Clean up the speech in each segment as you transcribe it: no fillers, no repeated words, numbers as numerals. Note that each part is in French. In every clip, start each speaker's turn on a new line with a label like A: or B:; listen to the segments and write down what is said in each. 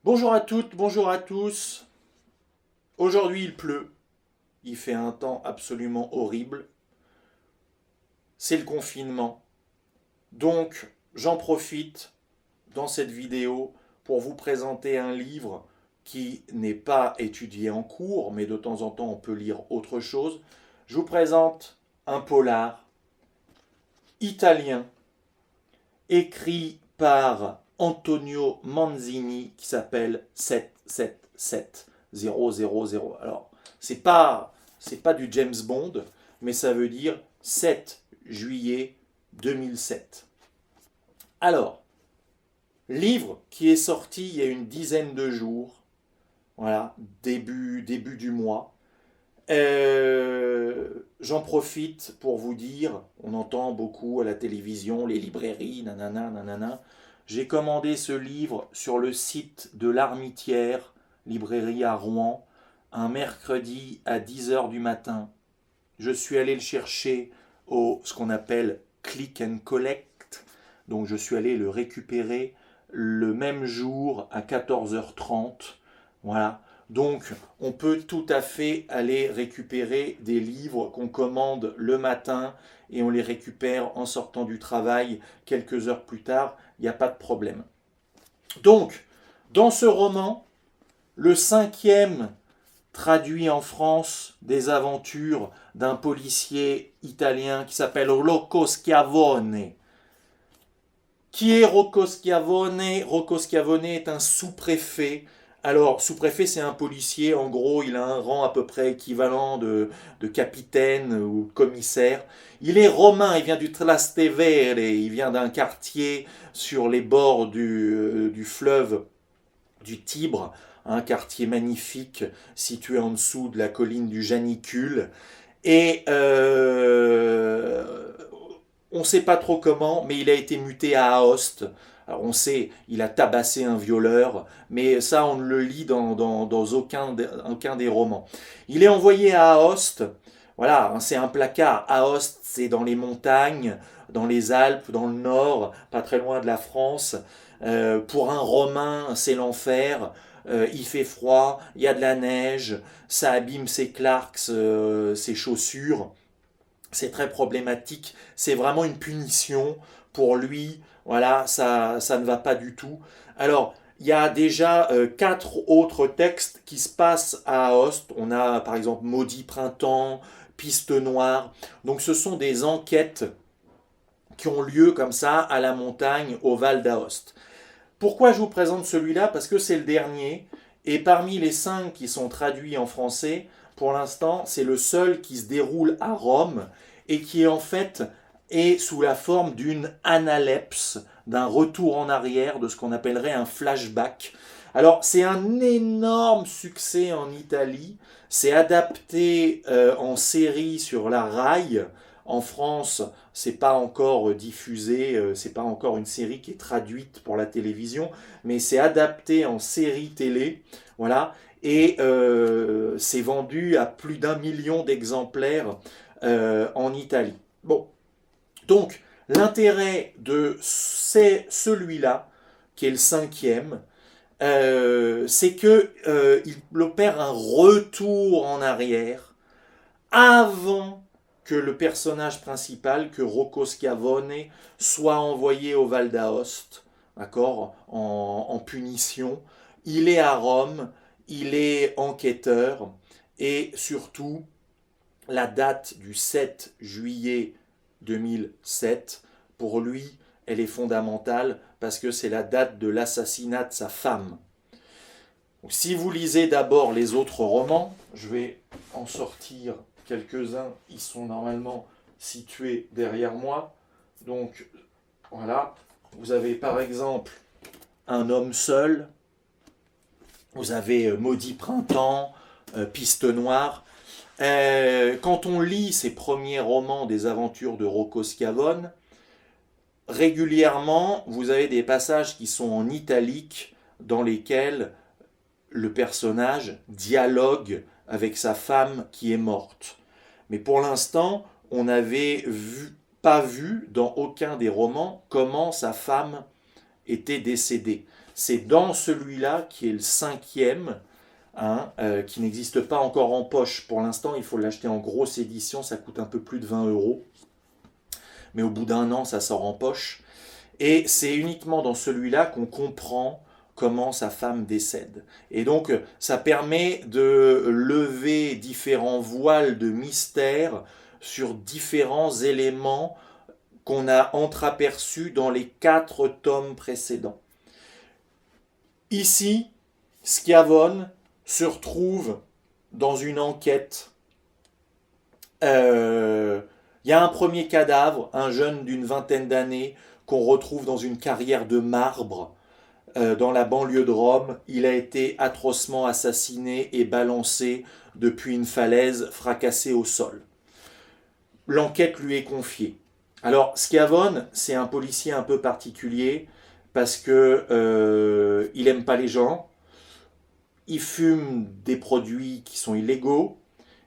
A: Bonjour à toutes, bonjour à tous. Aujourd'hui il pleut, il fait un temps absolument horrible. C'est le confinement. Donc j'en profite dans cette vidéo pour vous présenter un livre qui n'est pas étudié en cours, mais de temps en temps on peut lire autre chose. Je vous présente un polar italien écrit par Antonio Manzini qui s'appelle 777 000. Alors, c'est pas du James Bond, mais ça veut dire 7 juillet 2007. Alors, livre qui est sorti il y a une dizaine de jours, voilà, début du mois. J'en profite pour vous dire, on entend beaucoup à la télévision, les librairies, nanana, nanana. J'ai commandé ce livre sur le site de l'Armitière, librairie à Rouen, un mercredi à 10 h du matin. Je suis allé le chercher au ce qu'on appelle click and collect. Donc je suis allé le récupérer le même jour à 14 h 30. Voilà. Donc on peut tout à fait aller récupérer des livres qu'on commande le matin et on les récupère en sortant du travail quelques heures plus tard. Il n'y a pas de problème. Donc, dans ce roman, le cinquième traduit en France des aventures d'un policier italien qui s'appelle Rocco Schiavone. Qui est Rocco Schiavone? Rocco Schiavone est un sous-préfet. Alors, sous-préfet, c'est un policier. En gros, il a un rang à peu près équivalent de capitaine ou commissaire. Il est romain, il vient du Trastevere, il vient d'un quartier sur les bords du fleuve du Tibre, un quartier magnifique situé en dessous de la colline du Janicule. Et on ne sait pas trop comment, mais il a été muté à Aoste. Alors on sait, il a tabassé un violeur, mais ça on ne le lit dans aucun des romans. Il est envoyé à Aoste, voilà, c'est un placard. Aoste, c'est dans les montagnes, dans les Alpes, dans le nord, pas très loin de la France. Pour un Romain, c'est l'enfer. Il fait froid, il y a de la neige, ça abîme ses clarks, ses chaussures. C'est très problématique. C'est vraiment une punition pour lui. Voilà, ça ne va pas du tout. Alors, il y a déjà quatre autres textes qui se passent à Aoste. On a par exemple Maudit Printemps, Piste Noire. Donc ce sont des enquêtes qui ont lieu comme ça à la montagne, au Val d'Aoste. Pourquoi je vous présente celui-là? Parce que c'est le dernier. Et parmi les cinq qui sont traduits en français, pour l'instant, c'est le seul qui se déroule à Rome et qui en fait est sous la forme d'une analepse, d'un retour en arrière, de ce qu'on appellerait un flashback. Alors c'est un énorme succès en Italie, c'est adapté en série sur la Rai. En France, c'est pas encore diffusé, c'est pas encore une série qui est traduite pour la télévision, mais c'est adapté en série télé, voilà, et c'est vendu à plus d'1 million d'exemplaires en Italie. Bon, donc l'intérêt de c'est celui-là, qui est le cinquième, c'est que il opère un retour en arrière avant que le personnage principal, que Rocco Schiavone, soit envoyé au Val d'Aoste, d'accord, en punition. Il est à Rome, il est enquêteur, et surtout, la date du 7 juillet 2007, pour lui, elle est fondamentale parce que c'est la date de l'assassinat de sa femme. Donc, si vous lisez d'abord les autres romans, je vais en sortir quelques-uns, ils sont normalement situés derrière moi. Donc voilà, vous avez par exemple Un homme seul, vous avez Maudit Printemps, Piste Noire. Quand on lit ces premiers romans des aventures de Rocco Schiavone, régulièrement, vous avez des passages qui sont en italique dans lesquels le personnage dialogue avec sa femme qui est morte. Mais pour l'instant, pas vu dans aucun des romans comment sa femme était décédé. C'est dans celui-là, qui est le cinquième, qui n'existe pas encore en poche. Pour l'instant, il faut l'acheter en grosse édition, ça coûte un peu plus de 20 euros. Mais au bout d'un an, ça sort en poche. Et c'est uniquement dans celui-là qu'on comprend comment sa femme décède. Et donc, ça permet de lever différents voiles de mystère sur différents éléments qu'on a entreaperçus dans les 4 tomes précédents. Ici, Schiavone se retrouve dans une enquête. Il y a un premier cadavre, un jeune d'une vingtaine d'années, qu'on retrouve dans une carrière de marbre dans la banlieue de Rome. Il a été atrocement assassiné et balancé depuis une falaise, fracassé au sol. L'enquête lui est confiée. Alors, Schiavone, c'est un policier un peu particulier parce que il aime pas les gens, il fume des produits qui sont illégaux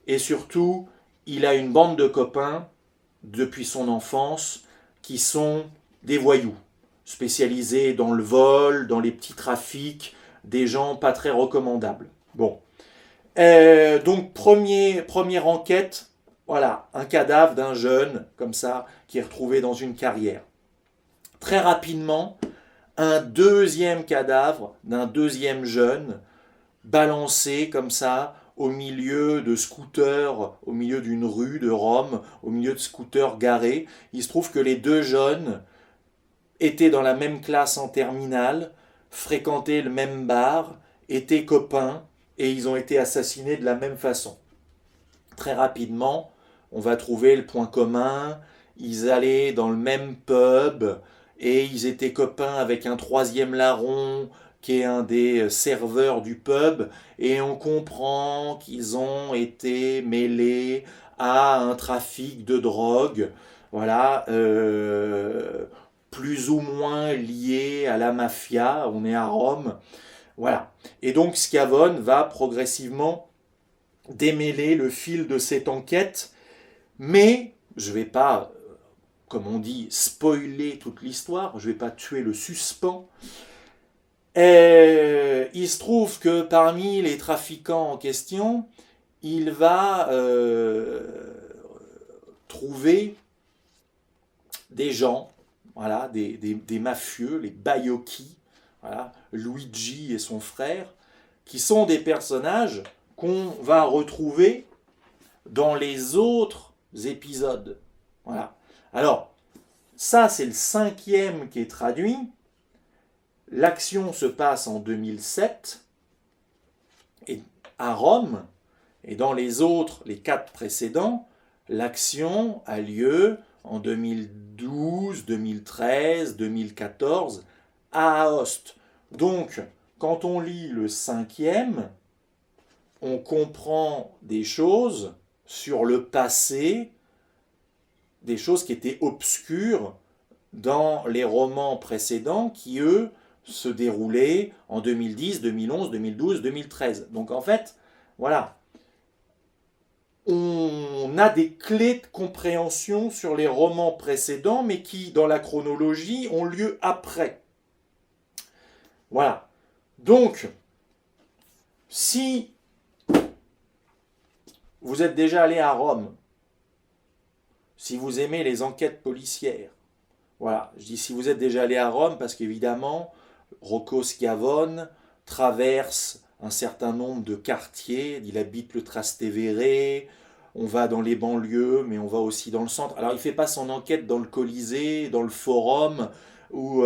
A: et surtout, il a une bande de copains depuis son enfance qui sont des voyous, spécialisés dans le vol, dans les petits trafics, des gens pas très recommandables. Bon. Donc, première enquête, voilà, un cadavre d'un jeune, comme ça, qui est retrouvé dans une carrière. Très rapidement, un deuxième cadavre d'un deuxième jeune, balancé comme ça, au milieu de scooters, au milieu d'une rue de Rome, au milieu de scooters garés. Il se trouve que les deux jeunes étaient dans la même classe en terminale, fréquentaient le même bar, étaient copains, et ils ont été assassinés de la même façon. Très rapidement, on va trouver le point commun, ils allaient dans le même pub, et ils étaient copains avec un troisième larron, qui est un des serveurs du pub, et on comprend qu'ils ont été mêlés à un trafic de drogue, voilà, plus ou moins lié à la mafia, on est à Rome, voilà. Et donc Schiavone va progressivement démêler le fil de cette enquête, mais je ne vais pas, comme on dit, spoiler toute l'histoire, je ne vais pas tuer le suspens. Et il se trouve que parmi les trafiquants en question, il va trouver des gens, voilà, des mafieux, les Baiocchi, voilà, Luigi et son frère, qui sont des personnages qu'on va retrouver dans les autres épisodes. Voilà. Alors, ça c'est le cinquième qui est traduit. L'action se passe en 2007 et à Rome, et dans les autres, les 4 précédents, l'action a lieu en 2012, 2013, 2014 à Aoste. Donc, quand on lit le cinquième, on comprend des choses sur le passé, des choses qui étaient obscures dans les romans précédents qui, eux, se déroulaient en 2010, 2011, 2012, 2013. Donc en fait, voilà, on a des clés de compréhension sur les romans précédents, mais qui, dans la chronologie, ont lieu après. Voilà. Donc, si vous êtes déjà allé à Rome, si vous aimez les enquêtes policières, voilà, je dis si vous êtes déjà allé à Rome, parce qu'évidemment, Rocco Schiavone traverse un certain nombre de quartiers, il habite le Trastevere, on va dans les banlieues, mais on va aussi dans le centre. Alors il ne fait pas son enquête dans le Colisée, dans le Forum, ou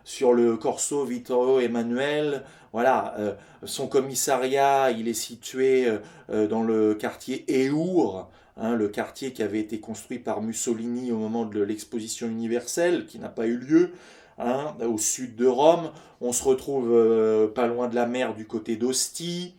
A: sur le Corso Vittorio Emanuele. Voilà, son commissariat, il est situé dans le quartier Eur, le quartier qui avait été construit par Mussolini au moment de l'exposition universelle, qui n'a pas eu lieu, au sud de Rome. On se retrouve pas loin de la mer du côté d'Ostie.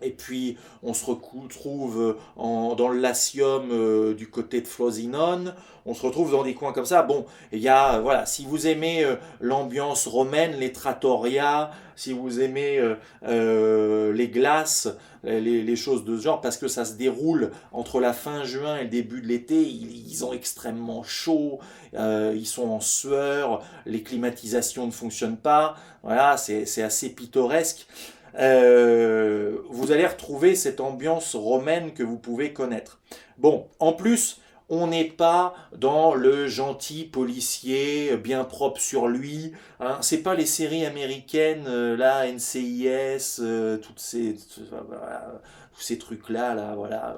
A: Et puis, on se retrouve dans le Latium du côté de Frosinone. On se retrouve dans des coins comme ça. Bon, il y a, voilà, si vous aimez l'ambiance romaine, les trattoria, si vous aimez les glaces, les choses de ce genre, parce que ça se déroule entre la fin juin et le début de l'été, ils ont extrêmement chaud, ils sont en sueur, les climatisations ne fonctionnent pas. Voilà, c'est assez pittoresque. Vous allez retrouver cette ambiance romaine que vous pouvez connaître. Bon, en plus, on n'est pas dans le gentil policier bien propre sur lui. Hein. C'est pas les séries américaines, là, NCIS, voilà, tous ces trucs-là, là, voilà,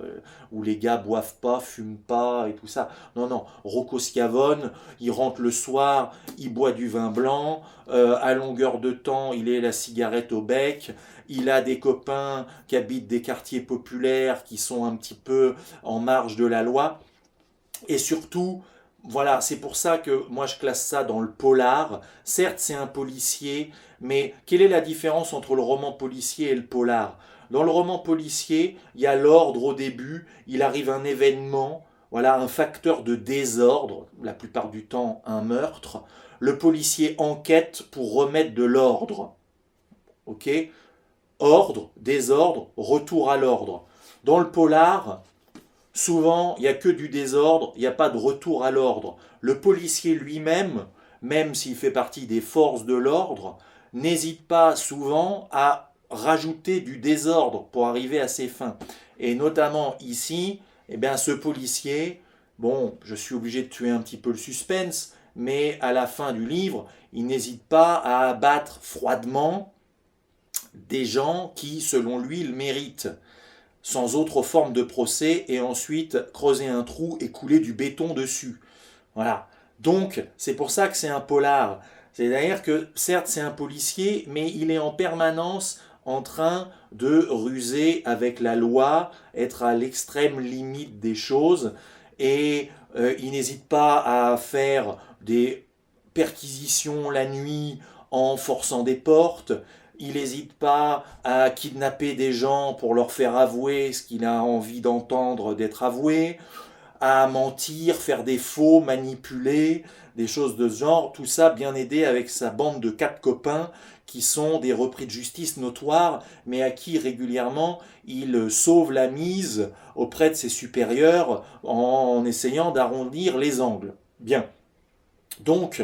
A: où les gars boivent pas, fument pas et tout ça. Non, non, Rocco Schiavone, il rentre le soir, il boit du vin blanc, à longueur de temps, il est la cigarette au bec. Il a des copains qui habitent des quartiers populaires, qui sont un petit peu en marge de la loi. Et surtout, voilà, c'est pour ça que moi je classe ça dans le polar. Certes, c'est un policier, mais quelle est la différence entre le roman policier et le polar? Dans le roman policier, il y a l'ordre au début, il arrive un événement, voilà, un facteur de désordre, la plupart du temps un meurtre. Le policier enquête pour remettre de l'ordre. Ok? Ordre, désordre, retour à l'ordre. Dans le polar, souvent, il n'y a que du désordre, il n'y a pas de retour à l'ordre. Le policier lui-même, même s'il fait partie des forces de l'ordre, n'hésite pas souvent à rajouter du désordre pour arriver à ses fins. Et notamment ici, eh bien, ce policier, bon, je suis obligé de tuer un petit peu le suspense, mais à la fin du livre, il n'hésite pas à abattre froidement des gens qui, selon lui, le méritent, sans autre forme de procès, et ensuite creuser un trou et couler du béton dessus. Voilà. Donc, c'est pour ça que c'est un polar. C'est-à-dire que, certes, c'est un policier, mais il est en permanence en train de ruser avec la loi, être à l'extrême limite des choses, et il n'hésite pas à faire des perquisitions la nuit en forçant des portes, il n'hésite pas à kidnapper des gens pour leur faire avouer ce qu'il a envie d'entendre d'être avoué, à mentir, faire des faux, manipuler, des choses de ce genre, tout ça bien aidé avec sa bande de 4 copains qui sont des repris de justice notoires, mais à qui régulièrement il sauve la mise auprès de ses supérieurs en essayant d'arrondir les angles. Bien. Donc,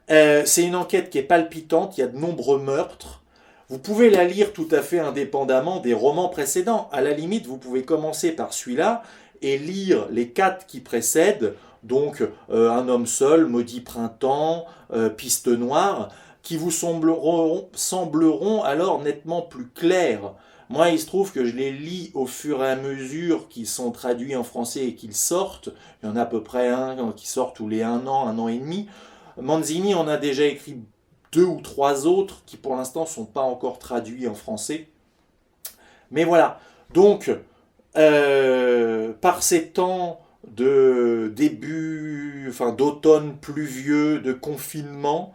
A: c'est une enquête qui est palpitante, il y a de nombreux meurtres. Vous pouvez la lire tout à fait indépendamment des romans précédents. À la limite, vous pouvez commencer par celui-là et lire les 4 qui précèdent, donc Un homme seul, Maudit printemps, Piste noire, qui vous sembleront alors nettement plus clairs. Moi, il se trouve que je les lis au fur et à mesure qu'ils sont traduits en français et qu'ils sortent. Il y en a à peu près un qui sort tous les un an et demi. Manzini en a déjà écrit 2 ou 3 autres qui pour l'instant ne sont pas encore traduits en français. Mais voilà, donc par ces temps de début, enfin d'automne pluvieux, de confinement,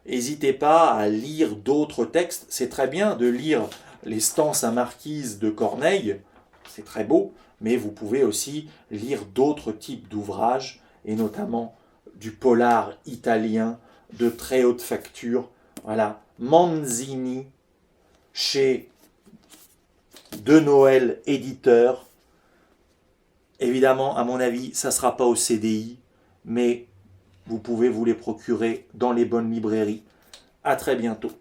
A: n'hésitez pas à lire d'autres textes. C'est très bien de lire les Stances à Marquise de Corneille, c'est très beau, mais vous pouvez aussi lire d'autres types d'ouvrages, et notamment du polar italien de très haute facture. Voilà, Manzini, chez De Noël éditeur. Évidemment, à mon avis, ça ne sera pas au CDI, mais vous pouvez vous les procurer dans les bonnes librairies. À très bientôt.